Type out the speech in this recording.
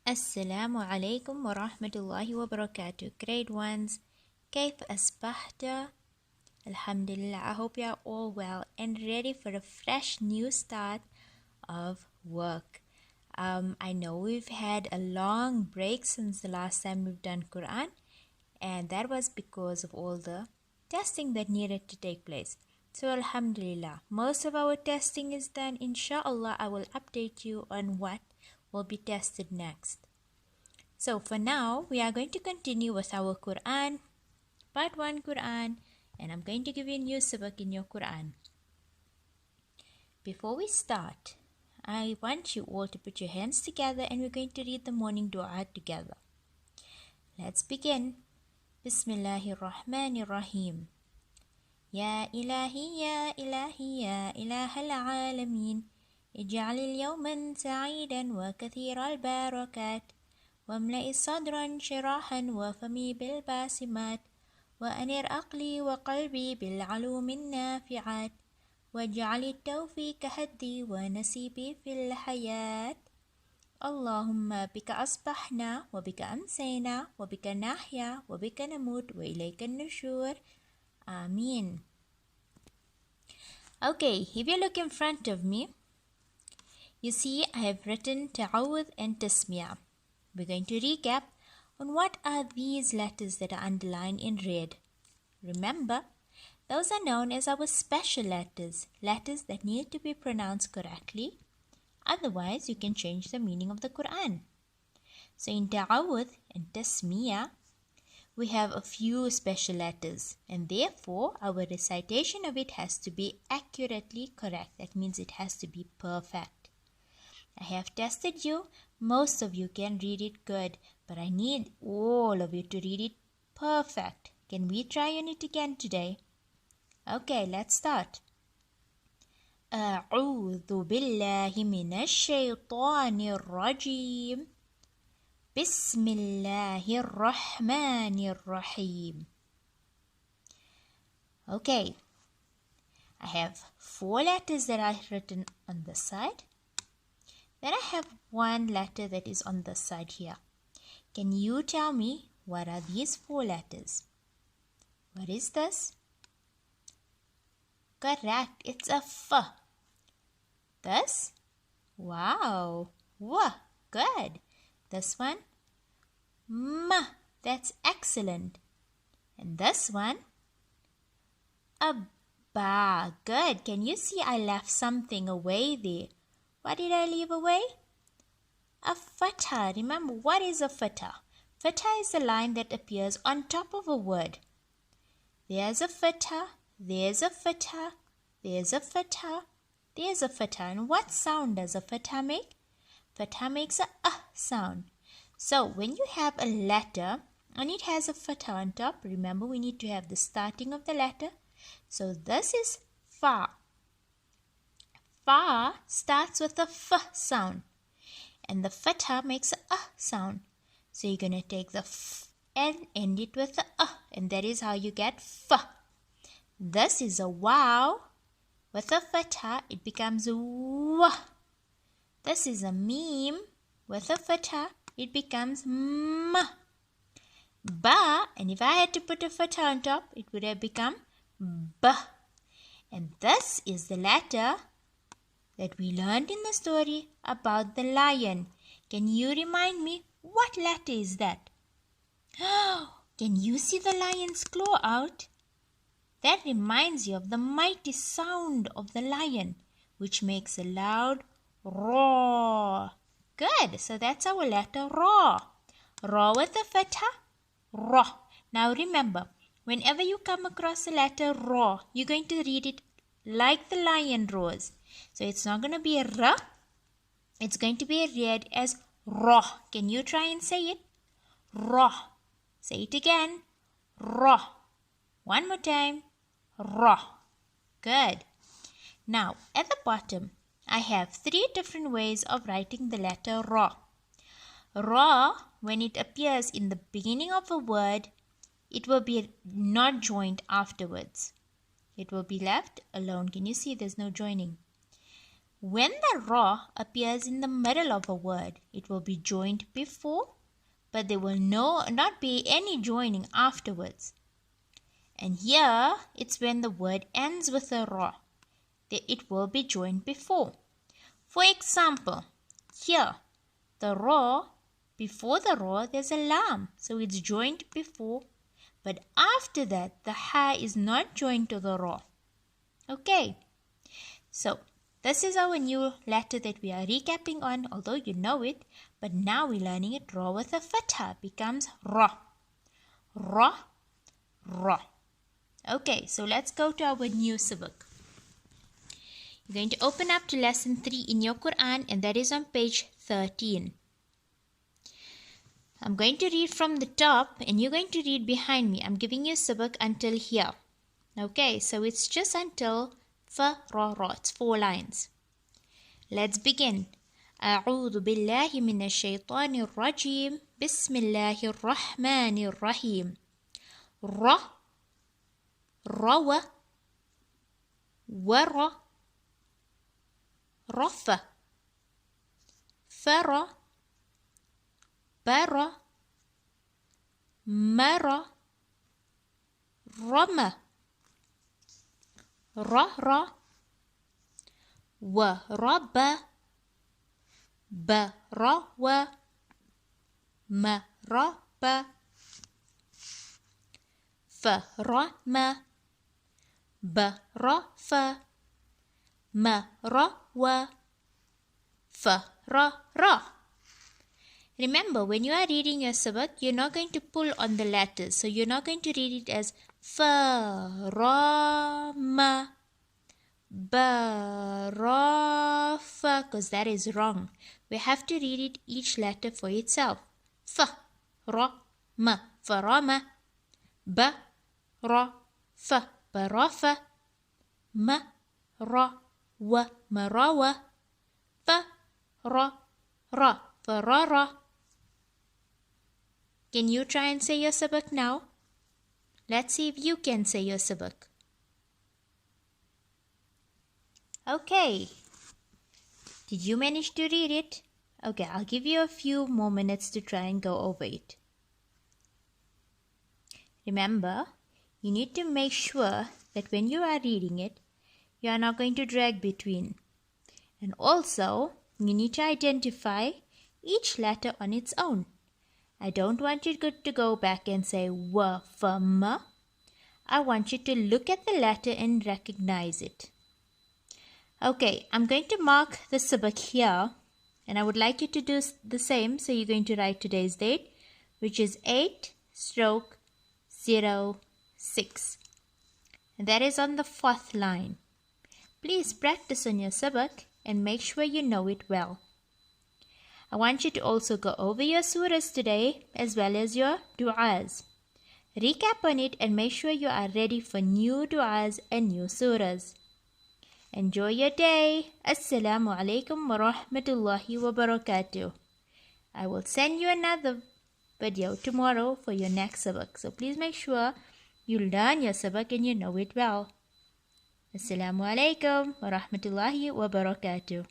السلام عليكم ورحمة الله وبركاته. Grade 1s, كيف أصبحت? Alhamdulillah, I hope you are all well and ready for a fresh new start of work. I know we've had a long break since the last time we've done Quran, and that was because of all the testing that needed to take place. So Alhamdulillah, most of our testing is done. Inshallah, I will update you on what will be tested next. So for now, we are going to continue with our Quran, part 1 Quran, and I'm going to give you a new sabak in your Quran. Before we start, I want you all to put your hands together and we're going to read the morning dua together. Let's begin. Bismillahir Rahmanir Rahim. Ya ilahi ya ilahi ya ilahal alamin. اجعل اليوم سعيدا وكثير البركات واملئ صدرا شراحا وفمي بالباسمات وأنر عقلي وقلبي بالعلوم النافعات واجعل التوفيق هدي ونسيبي في الحياة اللهم بك أصبحنا وبك أمسينا وبك نحيا وبك نموت وإليك النشور آمين. Okay, if you look in front of me, you see I have written Ta'awudh and Tasmiyah. We're going to recap on what are these letters that are underlined in red. Remember, those are known as our special letters, letters that need to be pronounced correctly. Otherwise, you can change the meaning of the Quran. So in Ta'awudh and Tasmiyah, we have a few special letters, and therefore our recitation of it has to be accurately correct. That means it has to be perfect. I have tested you. Most of you can read it good, but I need all of you to read it perfect. Can we try on it again today? Okay, let's start. أعوذ بالله من الشيطان الرجيم بسم الله الرحمن الرحيم. Okay, I have 4 letters that I've written on the side. Then I have 1 letter that is on the side here. Can you tell me what are these 4 letters? What is this? Correct, it's a F. This? Wow. W. Good. This one? M. That's excellent. And this one? A Ba. Good. Can you see I left something away there? What did I leave away? A fatha. Remember, what is a fatha? Fatha is the line that appears on top of a word. There's a fatha, there's a fatha, there's a fatha, there's a fatha. And what sound does a fatha make? Fatha makes a sound. So when you have a letter and it has a fatha on top, remember we need to have the starting of the letter. So this is fa. Fa starts with a F sound and the fatha makes a sound. So you're going to take the F and end it with a, and that is how you get F. This is a Wow. With a fatha, it becomes W. This is a Meme. With a fatha, it becomes M. Ba, and if I had to put a fatha on top, it would have become B. And this is the letter that we learned in the story about the lion. Can you remind me what letter is that? Can you see the lion's claw out? That reminds you of the mighty sound of the lion, which makes a loud roar. Good, so that's our letter Ra. Ra with a fatha, Ra. Now remember, whenever you come across the letter Ra, you're going to read it like the lion roars. So it's not going to be a Ra. It's going to be read as Ra. Can you try and say it? Ra. Say it again. Ra. One more time. Ra. Good. Now, at the bottom, I have 3 different ways of writing the letter Ra. Ra, when it appears in the beginning of a word, it will be not joined afterwards. It will be left alone. Can you see there's no joining? When the ra appears in the middle of a word, it will be joined before, but there will not be any joining afterwards. And here, it's when the word ends with a ra, that it will be joined before. For example, here, the ra, before the ra, there's a lam, so it's joined before, but after that, the ha is not joined to the ra. Okay, so this is our new letter that we are recapping on, although you know it, but now we're learning it ra with a fatha, becomes ra, ra, ra. Okay, so let's go to our new sabak. You're going to open up to lesson 3 in your Quran, and that is on page 13. I'm going to read from the top and you're going to read behind me. I'm giving you sabak until here. Okay, so it's just until fa ra ra. It's 4 lines. Let's begin. أعوذ بالله من الشيطان الرجيم بسم الله الرحمن الرحيم را روى ورى رفع فرى برى مرى رمى رهرى وربى بروى مربى فرمى برفى مروى فررى. Remember, when you are reading your sabak, you're not going to pull on the letters. So you're not going to read it as fa, ra, ma, ba, ra, fa, because that is wrong. We have to read it each letter for itself. Fa, ra, ma, fa, ra, ma, ba, ra, fa, ba, ra, fa, ma, ra, wa, ma, ra, wa, fa, ra, ra, fa, ra, ra. Can you try and say your sabak now? Let's see if you can say your sabak. Okay. Did you manage to read it? Okay, I'll give you a few more minutes to try and go over it. Remember, you need to make sure that when you are reading it, you are not going to drag between. And also, you need to identify each letter on its own. I don't want you to go back and say wa, fa, ma. I want you to look at the letter and recognize it. Okay, I'm going to mark the sabak here, and I would like you to do the same. So you're going to write today's date, which is 8/06. And that is on the 4th line. Please practice on your sabak and make sure you know it well. I want you to also go over your surahs today as well as your du'as. Recap on it and make sure you are ready for new du'as and new surahs. Enjoy your day. Assalamu alaikum wa rahmatullahi wa barakatuh. I will send you another video tomorrow for your next sabak. So please make sure you learn your sabak and you know it well. Assalamu alaikum wa rahmatullahi wa barakatuh.